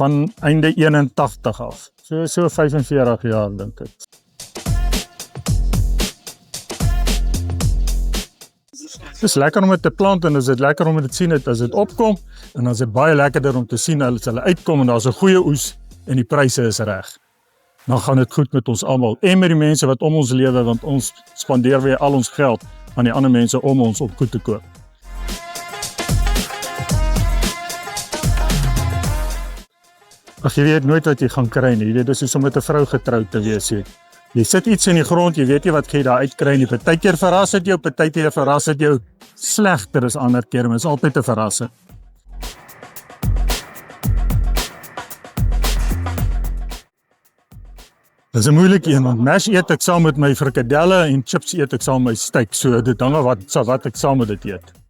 van einde 81 af. So 45 jaar dink ek. Het is lekker om dit te plant en is dit lekker om dit te sien as dit opkom en dan is dit baie lekkerder om te sien as hulle uitkom en daar's 'n goeie oes en die pryse is reg. Dan gaan dit goed met ons almal en met die mense wat om ons lewe, want ons spandeer weer al ons geld aan die ander mense om ons om goed te koop. Ag, jy weet nooit wat jy gaan kry nie. Jy weet, dis om met 'n vrou getroud te wees. Jy sit iets in die grond, jy weet nie wat jy daar uitkry nie. Partykeer verras dit jou, partykeer verras dit jou slegter as ander keer, maar is altyd 'n verrassing. Dis 'n moeilike een, want mash eet ek saam met my frikadelle en chips eet ek saam met my steak. So dit hang af wat ek saam met dit eet.